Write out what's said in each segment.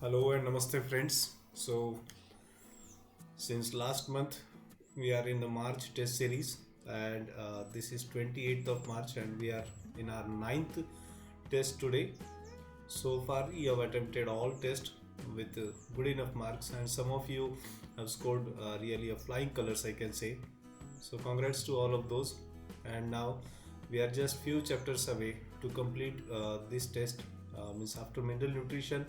Hello and namaste friends. Since last month we are in the March test series and this is 28th of March and we are in our ninth test today. So far you have attempted all tests with good enough marks and some of you have scored really a flying colors, I can say. So congrats to all of those. And now we are just few chapters away to complete this test. Means after mental nutrition,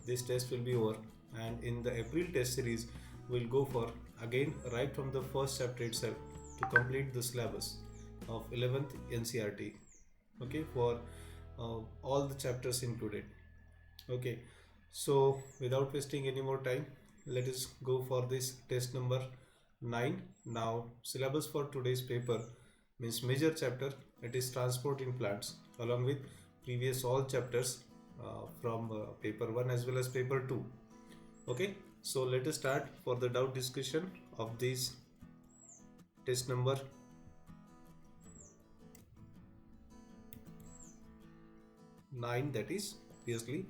this test will be over. And in the April test series, we'll go for again right from the first chapter itself to complete the syllabus of 11th NCRT. Okay, for all the chapters included. Okay, so without wasting any more time, let us go for this test number 9. Now, syllabus for today's paper means major chapter, it is transport in plants, along with previous all chapters from paper 1 as well as paper 2. Okay, so let us start for the doubt discussion of this test number 9, that is obviously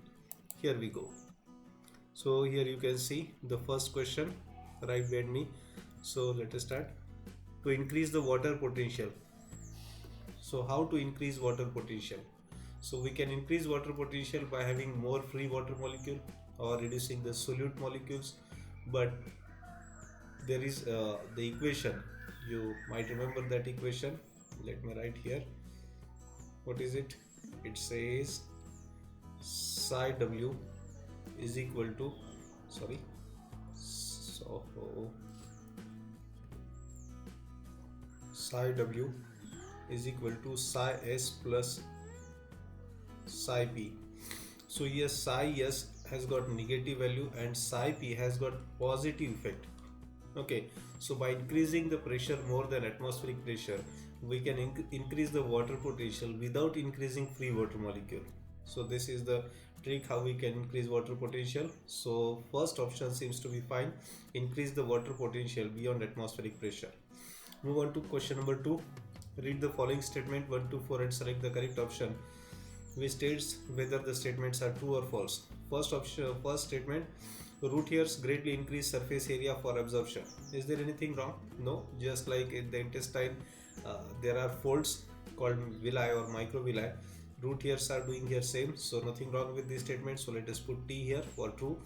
here we go. So here you can see the first question right behind me. So let us start. To increase the water potential. So how to increase water potential? So we can increase water potential by having more free water molecule or reducing the solute molecules. But there is the equation. You might remember that equation. Let me write here. What is it? It says psi W is equal to so psi W is equal to psi S plus psi P. So yes, psi S has got negative value and psi P has got positive effect. Okay, so by increasing the pressure more than atmospheric pressure, we can increase the water potential without increasing free water molecule. So this is the trick how we can increase water potential. So first option seems to be fine. Increase the water potential beyond atmospheric pressure. Move on to question number 2. Read the following statement 1 to 4 and select the correct option which states whether the statements are true or false. First statement, root hairs greatly increase surface area for absorption. Is there anything wrong? No, just like in the intestine there are folds called villi or microvilli. Root hairs are doing here same, so nothing wrong with this statement. So let us put T here for true.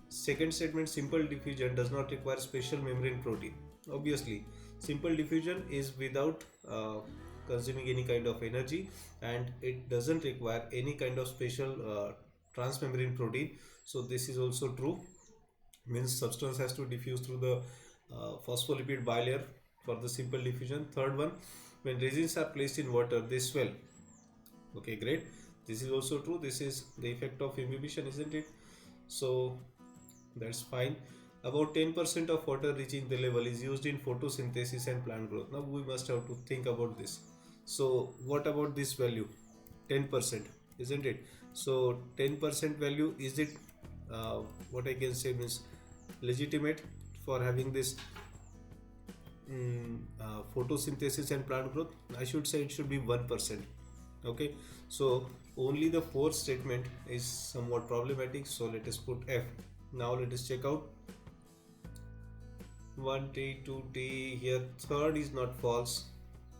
Second statement, simple diffusion does not require special membrane protein. Obviously, simple diffusion is without consuming any kind of energy and it doesn't require any kind of special transmembrane protein. So this is also true. Means substance has to diffuse through the phospholipid bilayer for the simple diffusion. Third one, when resins are placed in water, they swell. Okay, great. This is also true. This is the effect of imbibition, isn't it? So that's fine. About 10% of water reaching the level is used in photosynthesis and plant growth. Now we must have to think about this. So what about this value? 10%, isn't it? So 10% value, is it what I can say means legitimate for having this photosynthesis and plant growth? I should say it should be 1%. Okay, so only the fourth statement is somewhat problematic, so let us put F. Now let us check out 1T, 2T. Here third is not false,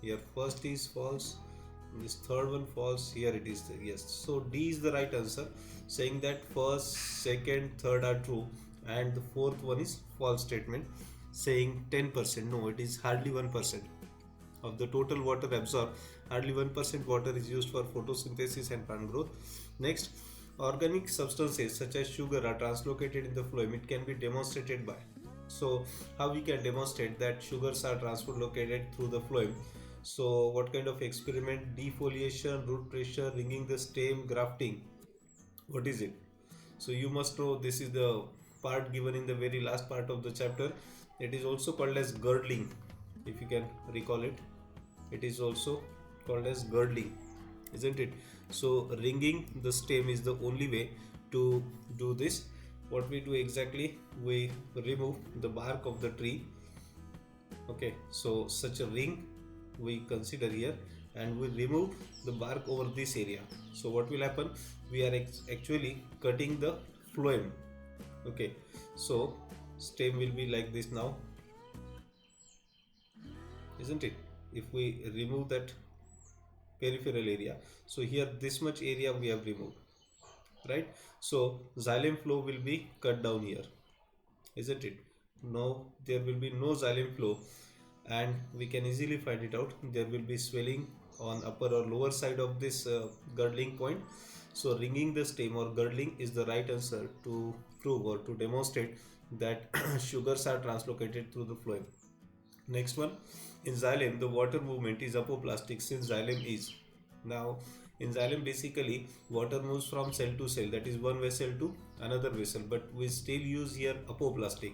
here first is false, this third one false, here it is yes. So D is the right answer, saying that first, second, third are true and the fourth one is false statement, saying 10%. No, it is hardly 1%. Of the total water absorbed, hardly 1% water is used for photosynthesis and plant growth. Next, organic substances such as sugar are translocated in the phloem. It can be demonstrated by. So, how we can demonstrate that sugars are translocated through the phloem? So, what kind of experiment? Defoliation, root pressure, ringing the stem, grafting. What is it? So, you must know this is the part given in the very last part of the chapter. It is also called as girdling, if you can recall it. It is also called as girdling, isn't it? So ringing the stem is the only way to do this. What we do exactly, we remove the bark of the tree. Okay, so such a ring we consider here and we remove the bark over this area. So what will happen, we are actually cutting the phloem. Okay, so stem will be like this now, isn't it? If we remove that peripheral area, so here this much area we have removed, right? So xylem flow will be cut down here, isn't it? Now there will be no xylem flow, and we can easily find it out. There will be swelling on upper or lower side of this girdling point. So ringing the stem or girdling is the right answer to prove or to demonstrate that sugars are translocated through the phloem. Next one, in xylem, the water movement is apoplastic since xylem is. Now, in xylem, basically, water moves from cell to cell, that is one vessel to another vessel, but we still use here apoplastic.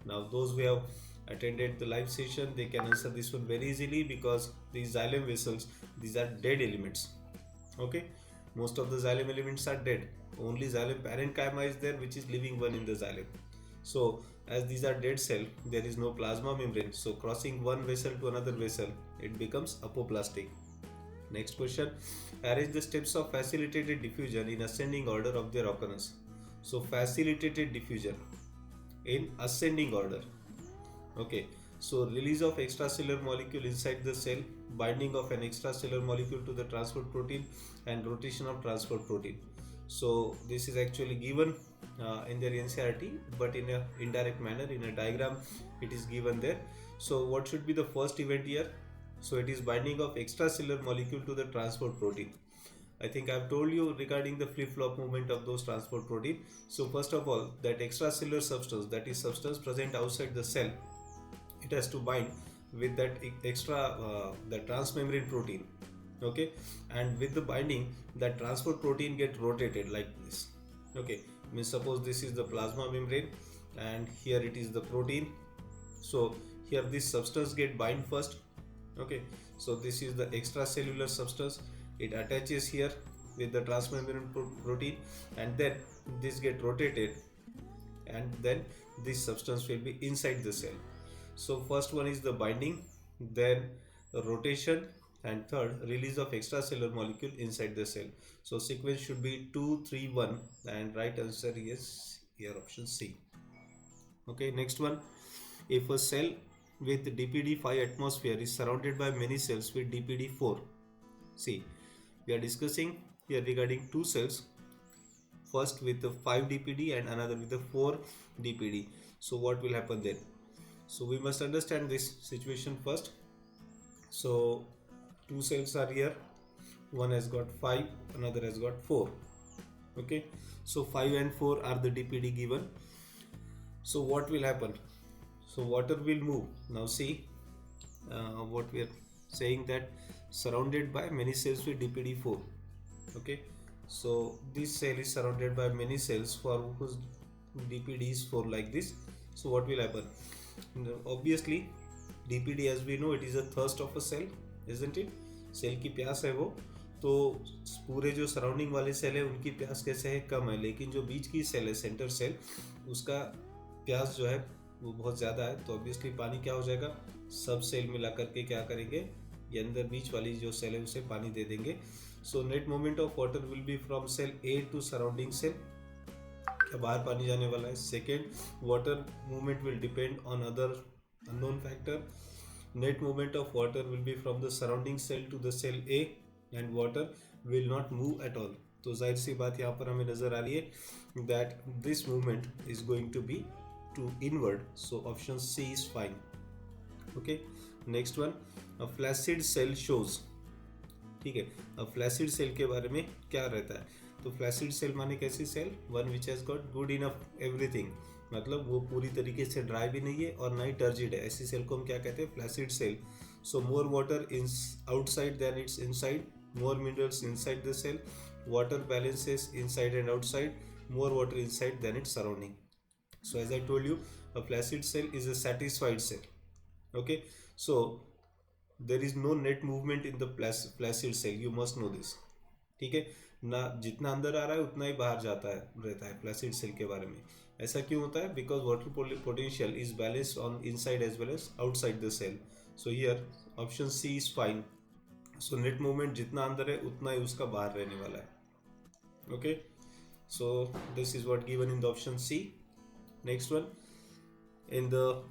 Now, those who have attended the live session, they can answer this one very easily because these xylem vessels, these are dead elements. Okay, most of the xylem elements are dead. Only xylem parenchyma is there, which is living one in the xylem. So as these are dead cell, there is no plasma membrane. So crossing one vessel to another vessel, it becomes apoplastic. Next question, arrange the steps of facilitated diffusion in ascending order of their occurrence. So facilitated diffusion in ascending order. Okay, so release of extracellular molecule inside the cell, binding of an extracellular molecule to the transport protein, and rotation of transport protein. So this is actually given in their NCERT, but in a indirect manner, in a diagram it is given there. So what should be the first event here? So it is binding of extracellular molecule to the transport protein. I think I've told you regarding the flip-flop movement of those transport protein. So first of all, that extracellular substance, that is substance present outside the cell, it has to bind with that extra the transmembrane protein. Okay, and with the binding, that transport protein get rotated like this. Okay, means suppose this is the plasma membrane and here it is the protein. So here this substance get bind first. Okay, so this is the extracellular substance, it attaches here with the transmembrane protein, and then this get rotated, and then this substance will be inside the cell. So first one is the binding, then rotation, and third release of extracellular molecule inside the cell. So sequence should be 2 3 1, and right answer is here option C. Okay, next one, if a cell with DPD 5 atmosphere is surrounded by many cells with DPD 4. See, we are discussing here regarding two cells, first with the 5 DPD and another with the 4 DPD. So what will happen then? So we must understand this situation first. So two cells are here, one has got 5, another has got 4. Okay, so 5 and 4 are the DPD given. So what will happen? So water will move. Now see what we are saying, that surrounded by many cells with DPD 4. Okay, so this cell is surrounded by many cells for whose DPD is 4 like this. So what will happen? Obviously DPD, as we know, it is a thirst of a cell, isn't it? Cell की प्यास है वो, तो पूरे जो surrounding वाले cell है उनकी प्यास कैसे है, कम है, लेकिन जो बीच की सेल है, सेंटर सेल, उसका प्यास जो है वो बहुत ज़्यादा है. तो ऑब्वियसली पानी क्या हो जाएगा, सब सेल मिला करके क्या करेंगे, ये अंदर बीच वाली जो सेल है उसे पानी दे देंगे. So net moment of water will be from cell A to surrounding cell, क्या बाहर पानी जाने वाला है. Second, water movement will depend on other unknown factor. Net movement of water will be from the surrounding cell to the cell A, and water will not move at all. तो जाहिर सी बात यहाँ पर हमें नजर आ रही है that this movement is going to be to inward. So option C is fine. Okay, next one, a flaccid cell shows. ठीक है, अब फ्लैसिड सेल के बारे में क्या रहता है, तो फ्लैसिड सेल माने कैसी cell, one which has got good enough everything, मतलब वो पूरी तरीके से ड्राई भी नहीं है और ना ही टर्जिड है, ऐसी सेल को हम क्या कहते हैं, flaccid cell. So more water in outside than it's inside, more minerals inside the cell, water balances inside and outside, more water inside than its surrounding. So as I told you, a flaccid cell is a satisfied cell. Okay, so there is no net movement in the flaccid cell, you must know this. ठीक है ना, जितना अंदर आ रहा है उतना ही बाहर जाता है रहता है फ्लैसिड सेल के बारे में. ऐसा क्यों होता है, because water potential is balanced on inside as well as outside the cell. So here option C is fine. So net movement जितना अंदर है उतना ही उसका बाहर रहने वाला है. Okay, so this is what given in the option C. Next one, in the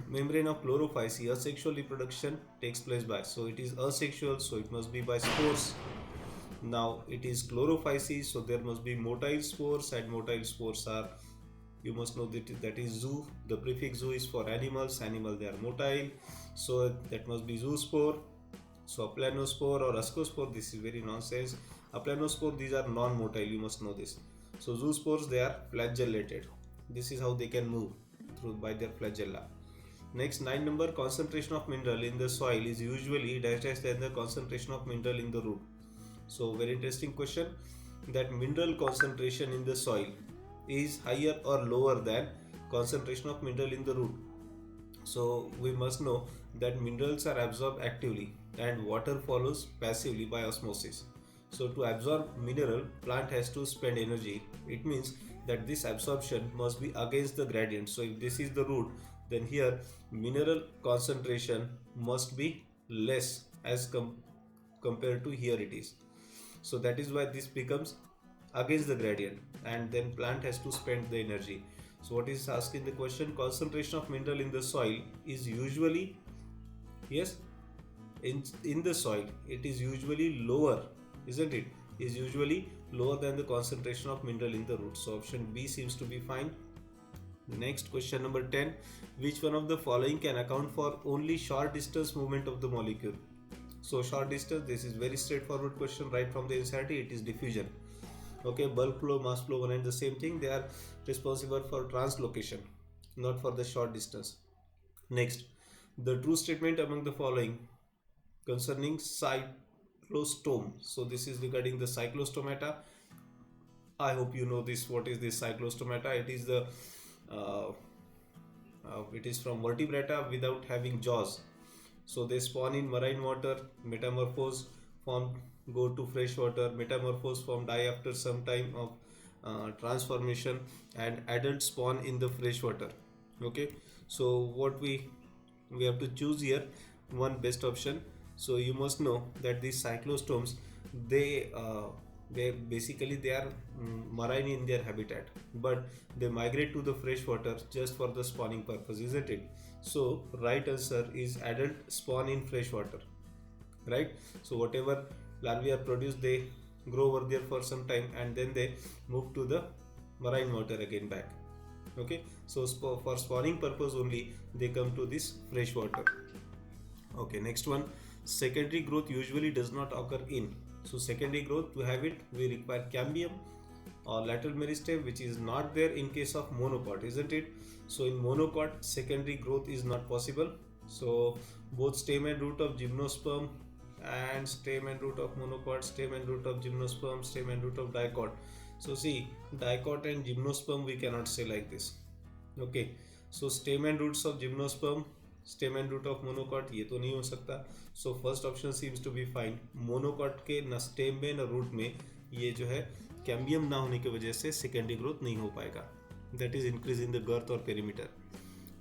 membrane of chlorophyce, asexual reproduction takes place by, so it is asexual, so it must be by spores. Now it is chlorophyce, so there must be motile spores, and motile spores are, you must know that is zoo. The prefix zoo is for animals, they are motile, so that must be zoospore. So aplanospore or ascospore, this is very nonsense. Aplanospore, these are non-motile, you must know this. So zoospores, they are flagellated. This is how they can move through by their flagella. Next, 9 number, concentration of mineral in the soil is usually dash than the concentration of mineral in the root. So very interesting question, that mineral concentration in the soil is higher or lower than concentration of mineral in the root. So we must know that minerals are absorbed actively and water follows passively by osmosis. So to absorb mineral, plant has to spend energy. It means that this absorption must be against the gradient. So if this is the root, then here mineral concentration must be less as compared to here it is. So that is why this becomes against the gradient, and then plant has to spend the energy. So what is asking the question, concentration of mineral in the soil is usually, yes, in the soil it is usually lower, isn't it, is usually lower than the concentration of mineral in the root. So option B seems to be fine. Next, question number 10, which one of the following can account for only short distance movement of the molecule? So short distance, this is very straightforward question right from the NCERT, it is diffusion. Okay, bulk flow, mass flow, one and the same thing, they are responsible for translocation, not for the short distance. Next, the true statement among the following concerning cyclostome. So this is regarding the cyclostomata. I hope you know this. What is this cyclostomata? It is the it is from vertebrata without having jaws. So they spawn in marine water, metamorphose, form, go to fresh water, metamorphose, form, die after some time of transformation, and adult spawn in the fresh water. Okay, so what we have to choose here one best option. So you must know that these cyclostomes, they basically they are marine in their habitat, but they migrate to the fresh water just for the spawning purpose, isn't it? So right answer is adult spawn in fresh water, right? So whatever larvae are produced, they grow over there for some time and then they move to the marine water again back. Okay, so for spawning purpose only they come to this fresh water. Okay, next one, secondary growth usually does not occur in. So secondary growth, to have it we require cambium or lateral meristeme, which is not there in case of monocot, isn't it? So in monocot secondary growth is not possible. So both stem and root of gymnosperm and stem and root of monocot, stem and root of gymnosperm, stem and root of dicot. So see, dicot and gymnosperm we cannot say like this. Okay, so stem and roots of gymnosperm, stem and root of monocot, ये तो नहीं हो सकता. So first option seems to be fine. Monocot के न stem में न root में ये जो है कैम्बियम ना होने की वजह से सेकेंडरी ग्रोथ नहीं हो पाएगा. That is increase in the girth और perimeter.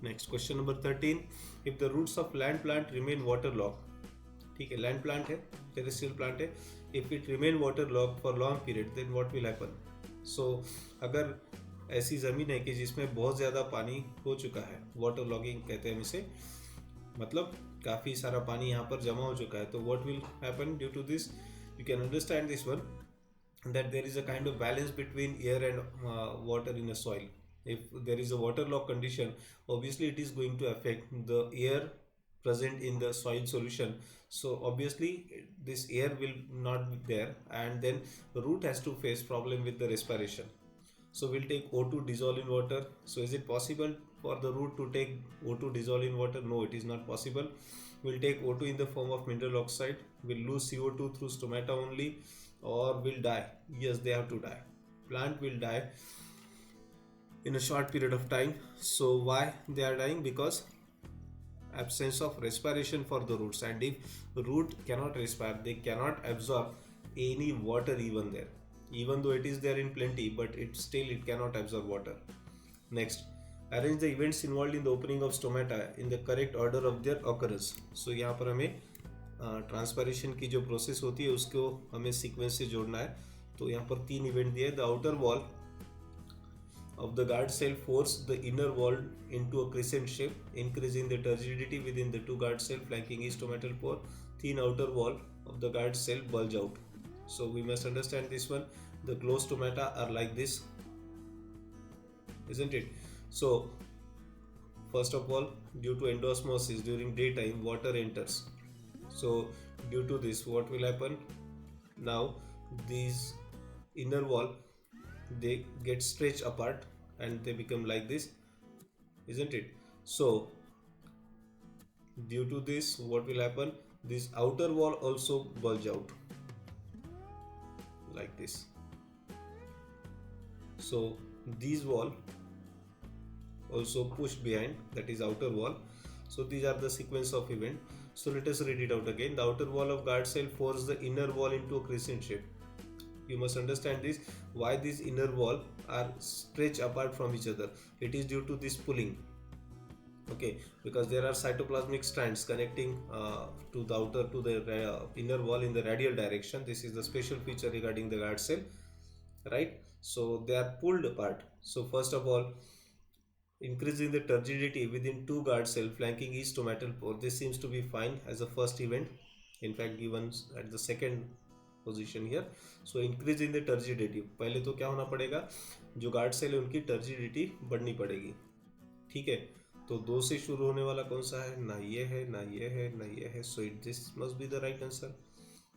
Next question number 13, if the roots of land plant remain water logged. ठीक है, लैंड प्लांट है, टेरेस्ट्रियल प्लांट है. If it remain water logged for long period then what will happen. So अगर ऐसी ज़मीन है कि जिसमें बहुत ज़्यादा पानी हो चुका है, वाटर लॉगिंग कहते हैं हम इसे, मतलब काफ़ी सारा पानी यहाँ पर जमा हो चुका है, तो what will happen due to this. You can understand this one, that there is a kind of balance between air and water in a soil. If there is a waterlogged condition, obviously it is going to affect the air present in the soil solution. So obviously this air will not be there, and then the root has to face problem with the respiration. So we'll take O2 dissolve in water. So is it possible for the root to take O2 dissolve in water? No, it is not possible. We'll take O2 in the form of mineral oxide. We'll lose CO2 through stomata only, or will die. Yes, they have to die. Plant will die in a short period of time. So why they are dying? Because absence of respiration for the roots, and if the root cannot respire, they cannot absorb any water even there, even though it is there in plenty, but it cannot absorb water. Next, arrange the events involved in the opening of stomata in the correct order of their occurrence. So यहाँ पर हमें ट्रांसपैरेशन की जो process होती है उसको हमें sequence से जोड़ना है. तो यहाँ पर 3 इवेंट दिए. The outer wall of the guard cell force the inner wall into a crescent shape, increasing the turgidity within the two guard cell flanking each stomatal pore. Thin outer wall of the guard cell bulge out. So we must understand this one. The closed stomata are like this, isn't it? So first of all, due to endosmosis during daytime, water enters. So due to this, what will happen? Now these inner wall, they get stretched apart and they become like this, isn't it? So due to this, what will happen? This outer wall also bulge out like this. So these wall also pushed behind, that is outer wall. So these are the sequence of event. So let us read it out again. The outer wall of guard cell forces the inner wall into a crescent shape. You must understand this, why these inner wall are stretched apart from each other. It is due to this pulling, okay, because there are cytoplasmic strands connecting to the outer to the inner wall in the radial direction. This is the special feature regarding the guard cell, right? So they are pulled apart. So first of all, increasing the turgidity within two guard cell flanking each stomatal pore. This seems to be fine as a first event, in fact given at the second position here. So increase in the turgidity, पहले तो क्या होना पड़ेगा, जो guard cell है उनकी turgidity बढ़नी पड़ेगी, ठीक है. तो दो से शुरू होने वाला कौन सा है, ना ये है ना ये है ना ये है. So it this must be the right answer.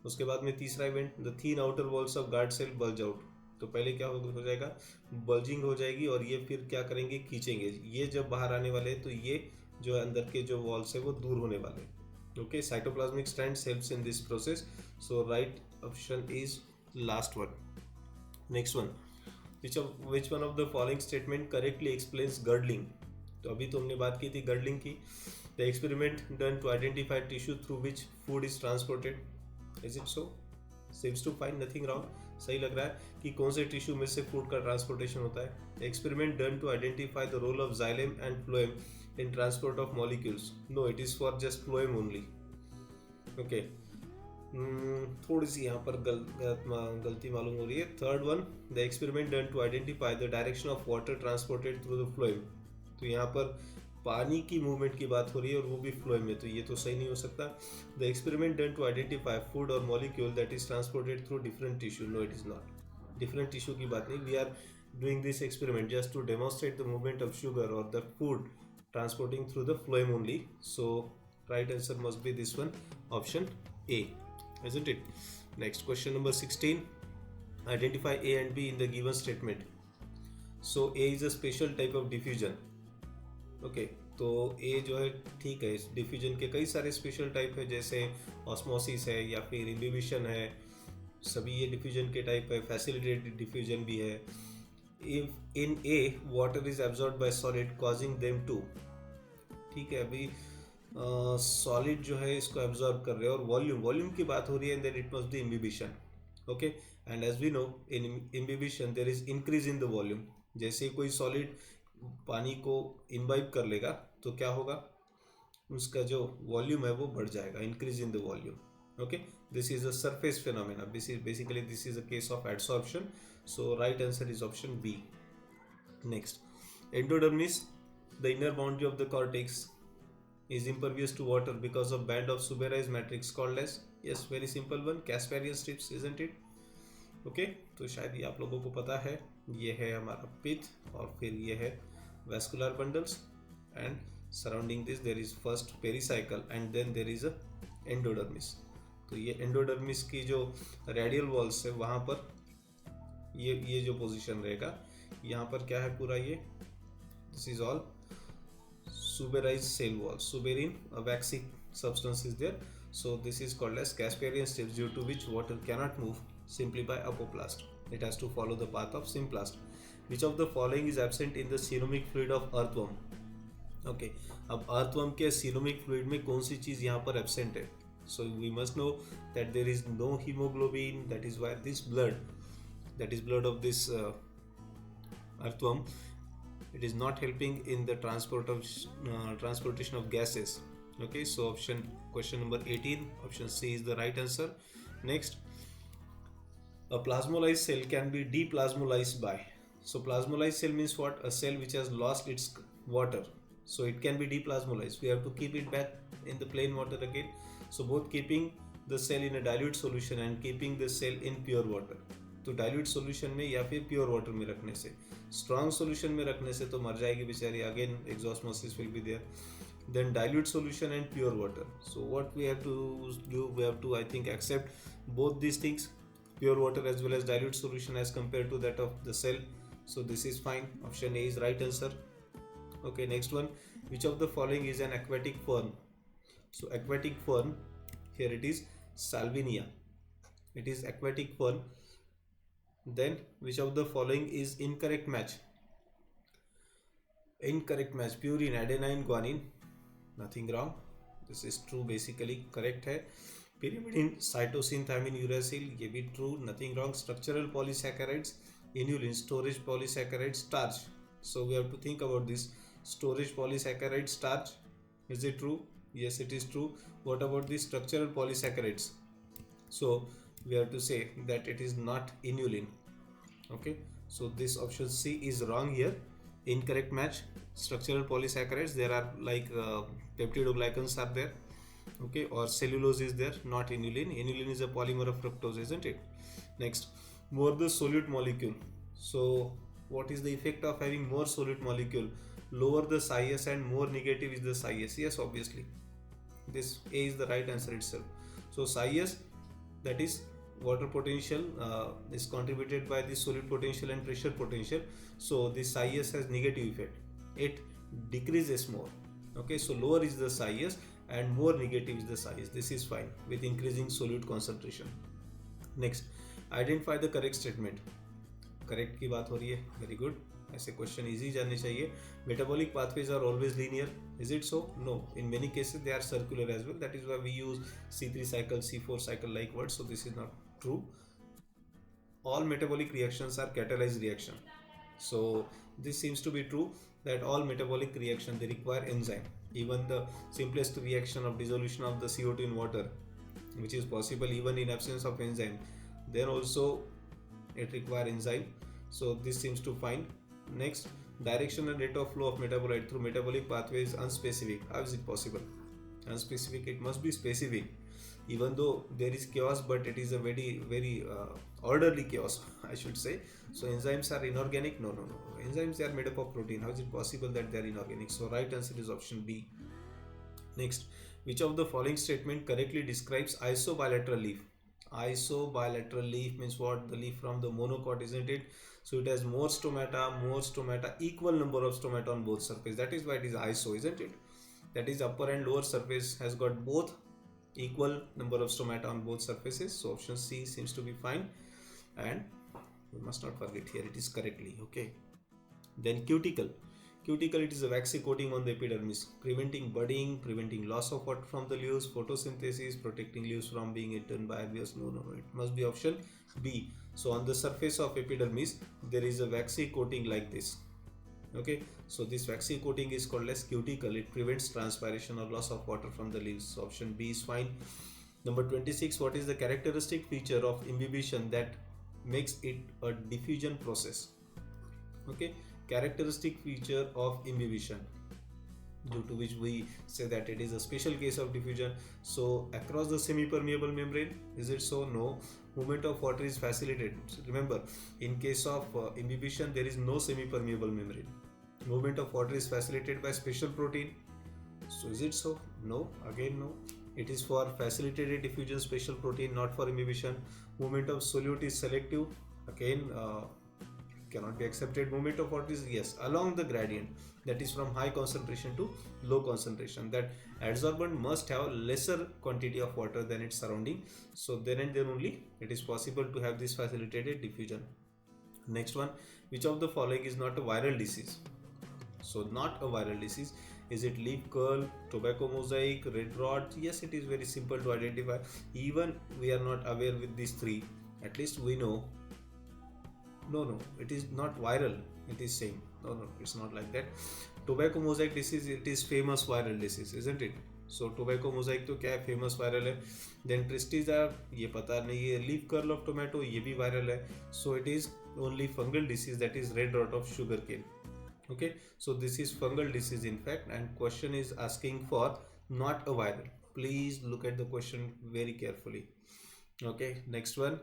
उसके बाद में तीसरा event, the thin outer walls of guard cell bulge out. तो पहले क्या हो जाएगा, बल्जिंग हो जाएगी और ये फिर क्या करेंगे, खींचेंगे. ये जब बाहर आने वाले हैं तो ये जो अंदर के जो वॉल्स है वो दूर होने वाले हैं. Okay, cytoplasmic strands helps in this process. So right option is last one. Next one, which one of the following statement correctly explains girdling? तो अभी तो हमने बात की थी girdling की. The experiment done to identify tissue through which food is transported. Is it so? Seems to find nothing wrong. सही लग रहा है कि कौन से टिश्यू में से फूड का ट्रांसपोर्टेशन होता है. Experiment done to identify the role of xylem and phloem in transport of molecules. No, it is for just phloem only. Okay. थोड़ी सी यहाँ पर गलती मालूम हो रही है. Third one, the experiment done to identify the direction of water transported through the phloem. तो यहाँ पर पानी की मूवमेंट की बात हो रही है और वो भी फ्लोएम में, तो ये तो सही नहीं हो सकता. The experiment done to identify food और molecule that is transported through different tissue. No, it is not. Different tissue की बात नहीं. We are doing this experiment just to demonstrate the movement of sugar और the food transporting through the phloem only. So right answer must be this one, option A, isn't it? Next question number 16, identify A and B in the given statement. So A is a special type of diffusion. Okay, तो A जो है ठीक है. Diffusion के कई सारे special type है, जैसे ऑस्मोसिस है या फिर इनहिबिशन है, सभी ये डिफ्यूजन के टाइप है. फैसिलिटेटेड डिफ्यूजन भी है. If in A water is absorbed by solid causing them to, ठीक है, अभी सॉलिड जो है इसको एब्जॉर्ब कर रहे हैं और वॉल्यूम की बात हो रही है, then it must be imbibition. Okay, and as we know in imbibition there is increase in the volume. जैसे कोई सॉलिड पानी को इम्बाइब कर लेगा तो क्या होगा, उसका जो वॉल्यूम है वो बढ़ जाएगा, increase in the volume. Okay, this is a surface phenomena. This is a case of adsorption. So right answer is option B. Next, endodermis, the inner boundary of the cortex, is impervious to water because of band of suberized matrix called as, yes, very simple one, Casparian strips, isn't it? Okay, तो शायद ये आप लोगों को पता है. ये है हमारा पित्त और फिर ये है vascular bundles and surrounding this there is first pericycle and then there is a endodermis. तो ये endodermis की जो radial walls है वहाँ पर ये जो पोजीशन रहेगा, यहाँ पर क्या है पूरा ये, this is all suberise cell wall. Suberin waxy substance is there. So this is called as Casparian strips due to which water cannot move simply by apoplast. It has to follow the path of symplast. Which of the following is absent in the coelomic fluid of earthworm. Okay, अब earthworm के coelomic fluid में कौन सी चीज यहाँ पर absent है. So we must know that there is no haemoglobin. That is why this blood, that is blood of this earthworm, it is not helping in the transportation of gases. Okay, so question number 18, option C is the right answer. Next, a plasmolyzed cell can be deplasmolized by. So plasmolized cell means what? A cell which has lost its water. So it can be deplasmolized. We have to keep it back in the plain water again. So both keeping the cell in a dilute solution and keeping the cell in pure water. तो dilute solution में या फिर pure water में रखने से, strong solution में रखने से तो मर जाएगी बेचारी, again exosmosis will be there. Then dilute solution and pure water. So what we have to do, we have to, I think, accept both these things, pure water as well as dilute solution as compared to that of the cell. So this is fine. Option A is right answer. Okay, next one. Which of the following is an aquatic fern? So aquatic fern, here it is Salvinia. It is aquatic fern. Then which of the following is incorrect match? Incorrect match. Purine, adenine, guanine. Nothing wrong. This is true, basically correct है. Pyrimidine, cytosine, thymine, uracil, ये भी true, nothing wrong. Structural polysaccharides, inulin, storage polysaccharides, starch. So we have to think about this. Storage polysaccharide, starch. Is it true? Yes, it is true. What about the structural polysaccharides? So we have to say that it is not inulin. Okay. So this option C is wrong here. Incorrect match. Structural polysaccharides, there are like peptidoglycans are there, okay, or cellulose is there, not inulin. Inulin is a polymer of fructose, isn't it? Next, more the solute molecule. So what is the effect of having more solute molecule? Lower the psi s and more negative is the psi s. Yes, obviously this A is the right answer itself. So psi s, that is water potential, is contributed by the solute potential and pressure potential. So this psi s has negative effect, it decreases more. Okay, so lower is the psi s and more negative is the psi s. This is fine with increasing solute concentration. Next, identify the correct statement. Correct की बात हो रही है, very good. ऐसे question easy जाने चाहिए. Metabolic pathways are always linear. Is it so? No. In many cases they are circular as well. That is why we use C3 cycle, C4 cycle like words. So this is not true. All metabolic reactions are catalyzed reaction. So this seems to be true, that all metabolic reaction they require enzyme. Even the simplest reaction of dissolution of the CO2 in water, which is possible even in absence of enzyme, then also it require enzyme. So this seems to fine. Next, direction and rate of flow of metabolite through metabolic pathway is unspecific. How is it possible? Unspecific, it must be specific. Even though there is chaos, but it is a very orderly chaos, I should say. So enzymes are inorganic? No. Enzymes, they are made up of protein. How is it possible that they are inorganic? So right answer is option B. Next, which of the following statement correctly describes isobilateral leaf? Isobilateral leaf means what? The leaf from the monocot, isn't it? So it has more stomata, equal number of stomata on both surfaces. That is why it is iso, isn't it? That is, upper and lower surface has got both equal number of stomata on both surfaces. So option C seems to be fine, and we must not forget here it is correctly. Okay. Then cuticle. Cuticle, it is a waxy coating on the epidermis, preventing budding, preventing loss of water from the leaves, photosynthesis, protecting leaves from being eaten by herbivores. No, it must be option B. So on the surface of epidermis there is a waxy coating like this. Okay, so this waxy coating is called as cuticle. It prevents transpiration or loss of water from the leaves. So option B is fine. Number 26, what is the characteristic feature of imbibition that makes it a diffusion process? Okay, characteristic feature of imbibition due to which we say that it is a special case of diffusion. So across the semi-permeable membrane, is it so? No. Movement of water is facilitated. So remember, in case of imbibition there is no semi-permeable membrane. Movement of water is facilitated by special protein. So is it so? No. Again no. It is for facilitated diffusion, special protein, not for imbibition. Movement of solute is selective. Again cannot be accepted. Movement of water is, yes, along the gradient, that is from high concentration to low concentration. That adsorbent must have lesser quantity of water than its surrounding. So then and then only it is possible to have this facilitated diffusion. Next one, which of the following is not a viral disease? So not a viral disease. Is it leaf curl, tobacco mosaic, red rot? Yes, it is very simple to identify. Even we are not aware with these three, at least we know. No, it is not viral. It is same. No, it's not like that. Tobacco mosaic disease, it is famous viral disease, isn't it? So tobacco Mosaic तो क्या है, famous viral है. Then ट्रिस्टीजा, ये पता नहीं है. Leaf curl of tomato, ये भी वायरल है. So it is only fungal disease, that is red rot of sugarcane. Okay, so this is fungal disease in fact, and question is asking for not a viral. Please look at the question very carefully. Okay, next one.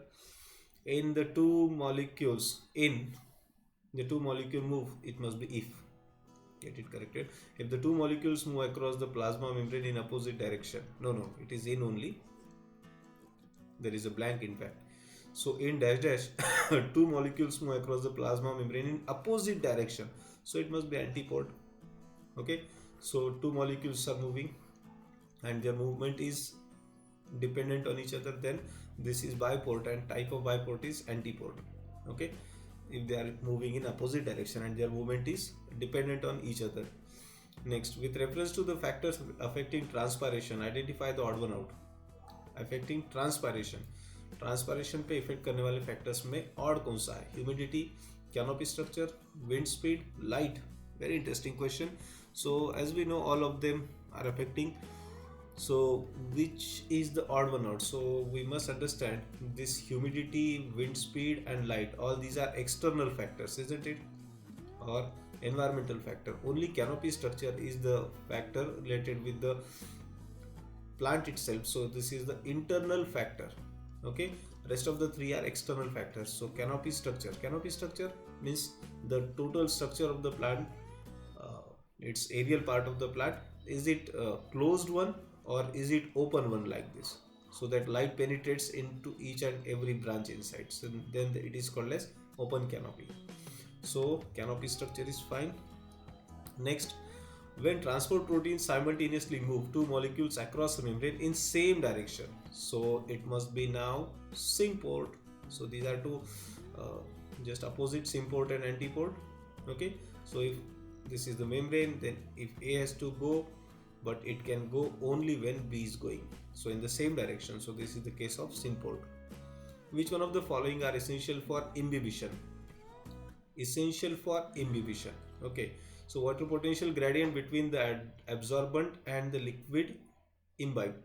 In the two molecules, in the two molecule move, it must be if, get it corrected, if the two molecules move across the plasma membrane in opposite direction. No, it is in only, there is a blank in fact. So in dash dash two molecules move across the plasma membrane in opposite direction, so it must be antipode. Okay, so two molecules are moving and their movement is dependent on each other, then this is biport, and type of biport is antipode. Okay, if they are moving in opposite direction and their movement is dependent on each other. Next, with reference to the factors affecting transpiration, identify the odd one out. Affecting transpiration पे effect करने वाले factors में odd कौन सा है? Humidity, canopy structure, wind speed, light. Very interesting question. So as we know all of them are affecting. So which is the odd one out? So we must understand this humidity, wind speed and light, all these are external factors, isn't it? Or environmental factor. Only canopy structure is the factor related with the plant itself, so this is the internal factor. Okay, rest of the three are external factors. So canopy structure means the total structure of the plant, its aerial part of the plant. Is it a closed one or is it open one like this, so that light penetrates into each and every branch inside? So then it is called as open canopy. So canopy structure is fine. Next, when transport proteins simultaneously move two molecules across the membrane in same direction, so it must be now symport. So these are two just opposite, symport and antiport. Okay, so if this is the membrane, then if A has to go, but it can go only when B is going, so in the same direction, so this is the case of symport. Which one of the following are essential for imbibition? Okay, so water potential gradient between the absorbent and the liquid imbibe.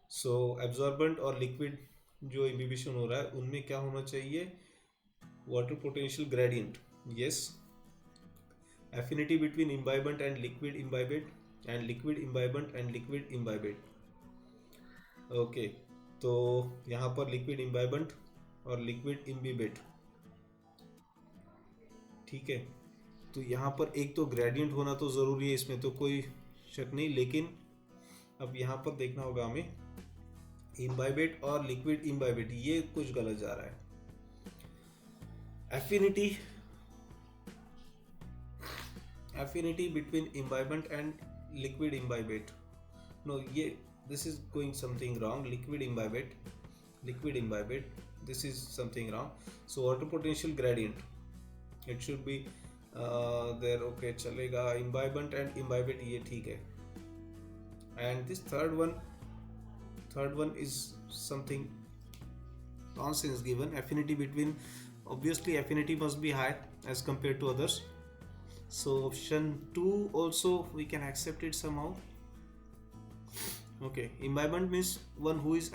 So absorbent और liquid जो imbibition हो रहा है उनमें क्या होना चाहिए? Water potential gradient. Yes. Affinity between imbibant and liquid imbibate, and liquid imbibant and liquid imbibate. Okay, तो यहाँ पर liquid imbibant और liquid imbibate. ठीक है, तो यहाँ पर एक तो ग्रेडियंट होना तो ज़रूरी है, इसमें तो कोई शक नहीं, लेकिन अब यहाँ पर देखना होगा हमें इम्बाइबेट और लिक्विड इम्बाइबेट, ये कुछ गलत जा रहा है. affinity between imbibant and liquid imbibate, no, ये this is going something wrong. liquid imbibate, this is something wrong. So water potential gradient, it should be there. Okay, चलेगा. imbibant and imbibate, ये ठीक है. And this third one is something nonsense given. Affinity between, obviously affinity must be high as compared to others, so option 2 also we can accept it somehow. Okay, imbibant means one who is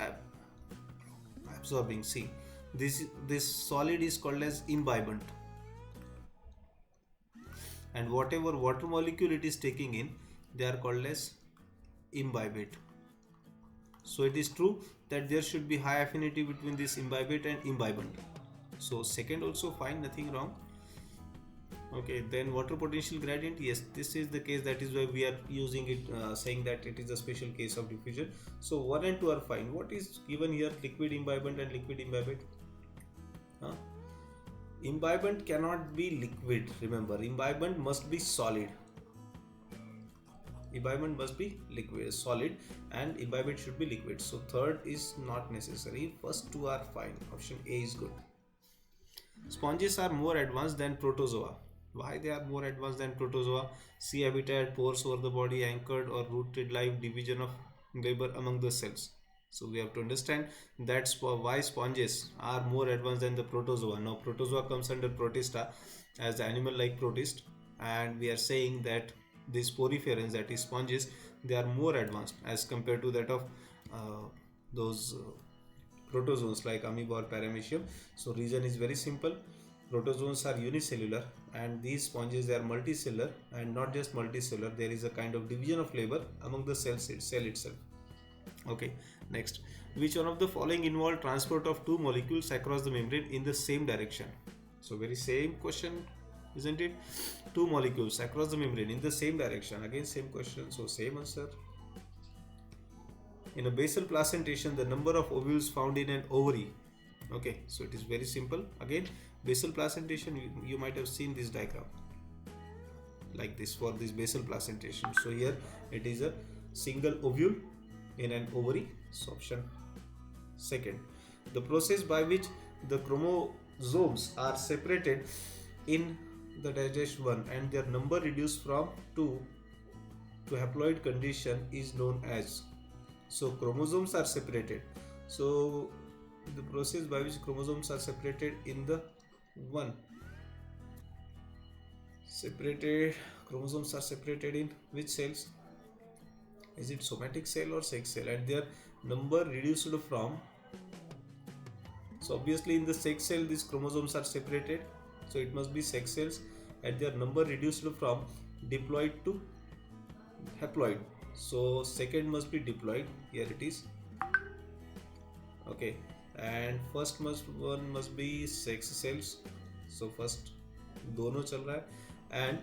absorbing. See, this solid is called as imbibant, and whatever water molecule it is taking in, they are called as imbibate. So it is true that there should be high affinity between this imbibate and imbibant. So second also fine, nothing wrong. Okay, then water potential gradient, yes, this is the case, that is why we are using it, saying that it is a special case of diffusion. So 1 and 2 are fine. What is given here? Liquid imbibant and liquid imbibate. Imbibant cannot be liquid, remember, imbibant must be solid. Imbibant must be liquid, solid, and imbibate should be liquid. So third is not necessary, first two are fine. Option A is good. Sponges are more advanced than protozoa. Why they are more advanced than protozoa? Sea habitat, pores over the body, anchored or rooted life, division of Weber among the cells. So we have to understand that's why sponges are more advanced than the protozoa. Now protozoa comes under protista as the animal like protist, and we are saying that these poriferans, that is sponges, they are more advanced as compared to that of those protozoans like amoeba or paramecium. So reason is very simple. Protozoans are unicellular and these sponges, they are multicellular, and not just multicellular, there is a kind of division of labor among the cell itself. Okay, next, which one of the following involve transport of two molecules across the membrane in the same direction? So very same question, isn't it? Two molecules across the membrane in the same direction, again same question, so same answer. In a basal placentation, the number of ovules found in an ovary. Okay, so it is very simple. Again, basal placentation, you might have seen this diagram like this for this basal placentation. So here it is a single ovule in an ovary. So option second. The process by which the chromosomes are separated in the digest 1 and their number reduced from 2 to haploid condition is known as. So chromosomes are separated. So the process by which chromosomes are separated in the 1 chromosomes are separated in which cells? Is it somatic cell or sex cell? And their number reduced from, so obviously in the sex cell these chromosomes are separated, so it must be sex cells, and their number reduced from diploid to haploid. So second must be diploid, here it is. Okay, and first one must be sex cells. So first दोनों चल रहा है, and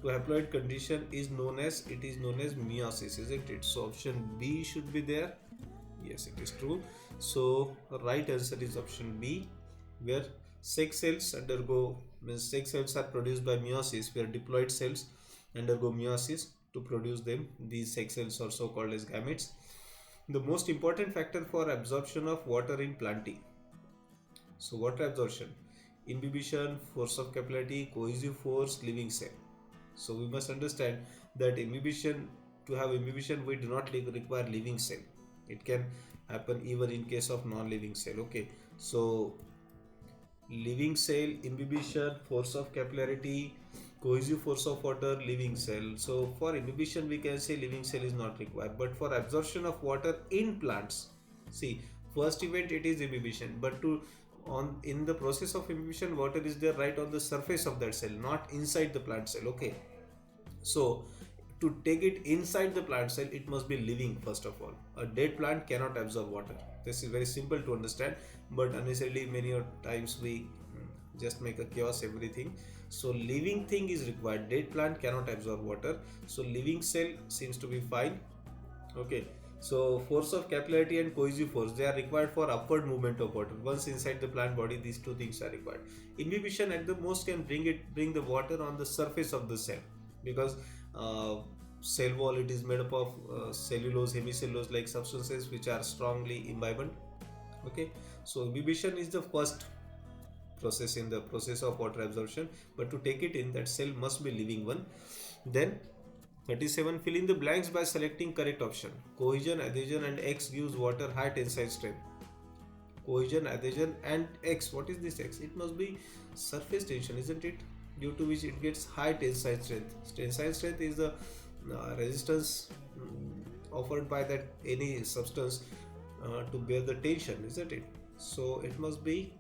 to haploid condition is known as, it is known as meiosis, isn't it? So option B should be there. Yes, it is true. So right answer is option B, where sex cells undergo, means sex cells are produced by meiosis, where diploid cells undergo meiosis to produce them. These sex cells are so called as gametes. The most important factor for absorption of water in plantae. So water absorption: inhibition, force of capillarity, cohesive force, living cell. So we must understand that inhibition, to have inhibition we do not require living cell. It can happen even in case of non-living cell. Okay, so living cell, inhibition, force of capillarity, cohesive force of water, living cell. So for inhibition we can say living cell is not required, but for absorption of water in plants, see, first event it is inhibition, but in the process of inhibition water is there right on the surface of that cell, not inside the plant cell. Okay, so to take it inside the plant cell it must be living. First of all, a dead plant cannot absorb water. This is very simple to understand, but unnecessarily many times we just make a chaos everything. So living thing is required, dead plant cannot absorb water, so living cell seems to be fine. Okay, so force of capillarity and cohesive force, they are required for upward movement of water. Once inside the plant body, these two things are required. Inhibition at the most can bring the water on the surface of the cell, because cell wall, it is made up of cellulose, hemicellulose like substances which are strongly imbibant. Okay, so inhibition is the first process in the process of water absorption, but to take it in, that cell must be living one. Then 37, fill in the blanks by selecting correct option. Cohesion, adhesion and X gives water high tensile strength. Cohesion, adhesion and X, what is this X? It must be surface tension, isn't it? Due to which it gets high tensile strength. Tensile strength is the resistance offered by that any substance to bear the tension, isn't it? So it must be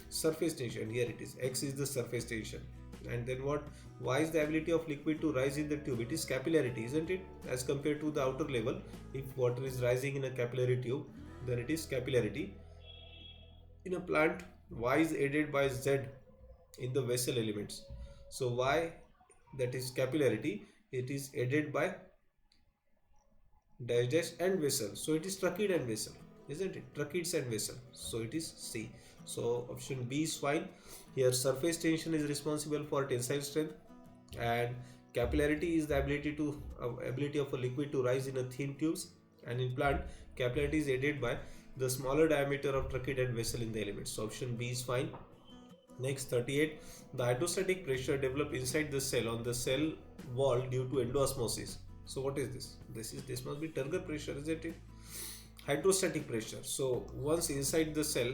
surface tension. Here it is, X is the surface tension. And then what? Why is the ability of liquid to rise in the tube? It is capillarity, isn't it? As compared to the outer level, if water is rising in a capillary tube, then it is capillarity. In a plant, Y is aided by Z in the vessel elements. So Y, that is capillarity, it is aided by dash dash and vessel. So it is trachea and vessel, isn't it? Tracheids and vessel. So it is C. So option B is fine. Here surface tension is responsible for tensile strength, and capillarity is the ability of a liquid to rise in a thin tubes, and in plant capillarity is aided by the smaller diameter of trachea and vessel in the elements. So option B is fine. Next 38, the hydrostatic pressure developed inside the cell on the cell wall due to endosmosis. So what is this? This must be turgor pressure, isn't it? Hydrostatic pressure. So once inside the cell,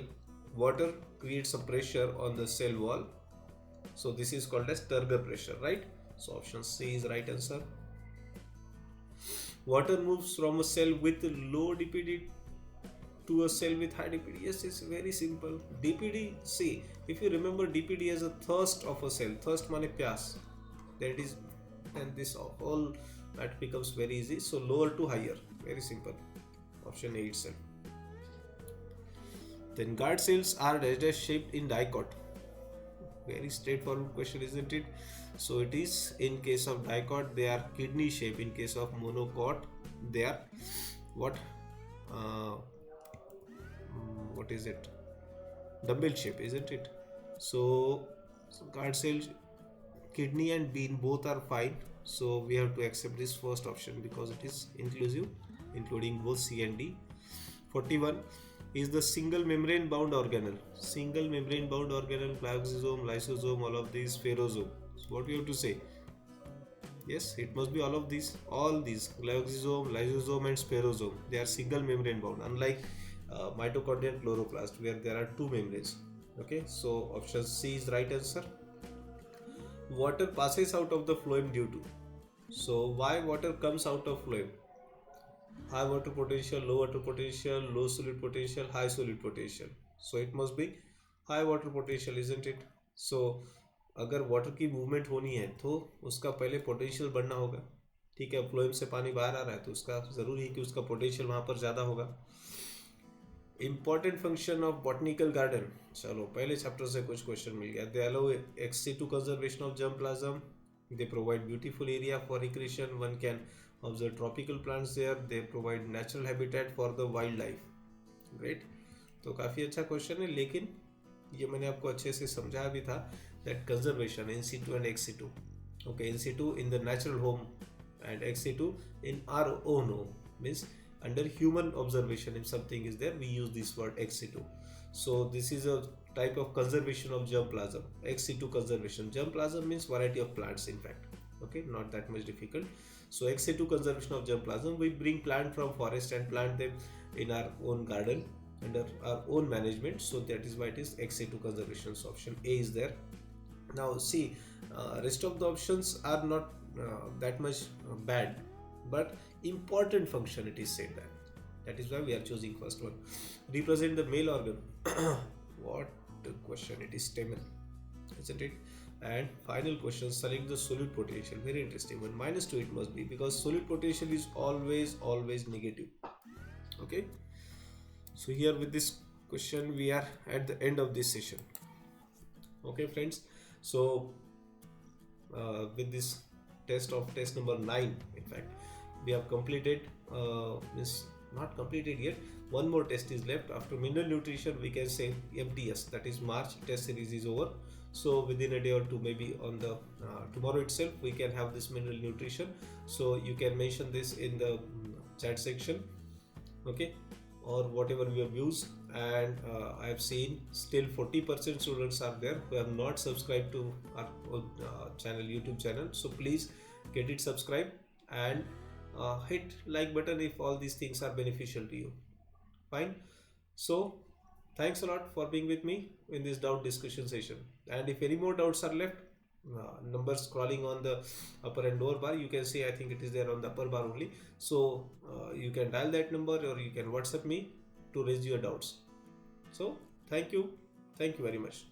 water creates a pressure on the cell wall. So this is called as turgor pressure, right? So option C is right answer. Water moves from a cell with low DPD to a cell with high DPD. Yes, it's very simple. DPD, see, if you remember, DPD as a thirst of a cell. Thirst mane pyas. That is, and this all that becomes very easy. So lower to higher. Very simple. Option A itself. Then guard cells are dash shaped in dicot. Very straightforward question, isn't it? So it is, in case of dicot they are kidney shape. In case of monocot they are what? What is it? Dumbbell shape, isn't it? So guard cell, kidney and bean both are fine. So we have to accept this first option because it is inclusive, including both C and D. 41 is the single membrane bound organelle. Single membrane bound organelle, glycosome, lysosome, all of these, spherosome. So what we have to say? Yes, it must be all of these. All these, glycosome, lysosome and spherosome, they are single membrane bound, unlike mitochondria and chloroplast where there are two membranes. Okay, so option C is right answer. Water passes out of the phloem due to. So why water comes out of phloem? High water potential, low water potential, low solute potential, high solute potential. So it must be high water potential, isn't it? So अगर water की movement होनी है तो उसका पहले potential बढ़ना होगा. ठीक है, फ्लोएम से पानी बाहर आ रहा है तो उसका ज़रूरी है कि उसका पोटेंशियल वहाँ पर ज़्यादा होगा. Important function of botanical garden. चलो पहले चैप्टर से कुछ क्वेश्चन मिल गया. They allow ex-situ conservation of germplasm. They provide beautiful area for recreation. One can observe tropical plants there. They provide natural habitat for the wildlife. Great. तो काफ़ी अच्छा question है, लेकिन ये मैंने आपको अच्छे से समझाया भी था that conservation in situ and ex situ. Okay, in situ in the natural home and ex situ in our own home, means under human observation. If something is there, we use this word ex situ. So this is a type of conservation of germplasm. Ex situ conservation. Germplasm means variety of plants, in fact. Okay, not that much difficult. So ex situ conservation of germplasm, we bring plant from forest and plant them in our own garden under our own management. So that is why it is ex situ conservation. So option A is there. Now see, rest of the options are not that much bad, but important function it is said that is why we are choosing first one. Represent the male organ. What a question, it is stamen, isn't it? And final question, select the solute potential. Very interesting one. -2 it must be, because solute potential is always negative. Okay, so here with this question we are at the end of this session. Okay friends, so with this test number 9, in fact we have completed, means not completed yet, one more test is left. After mineral nutrition we can say MTS, that is March test series is over. So within a day or two, maybe on the tomorrow itself, we can have this mineral nutrition. So you can mention this in the chat section, okay, or whatever you have used. And I have seen still 40% students are there who have not subscribed to our channel, YouTube channel. So please get it subscribed and hit like button if all these things are beneficial to you. Fine. So thanks a lot for being with me in this doubt discussion session. And if any more doubts are left, number scrolling on the upper and lower bar, you can see, I think it is there on the upper bar only. So you can dial that number or you can WhatsApp me to raise your doubts. So thank you very much.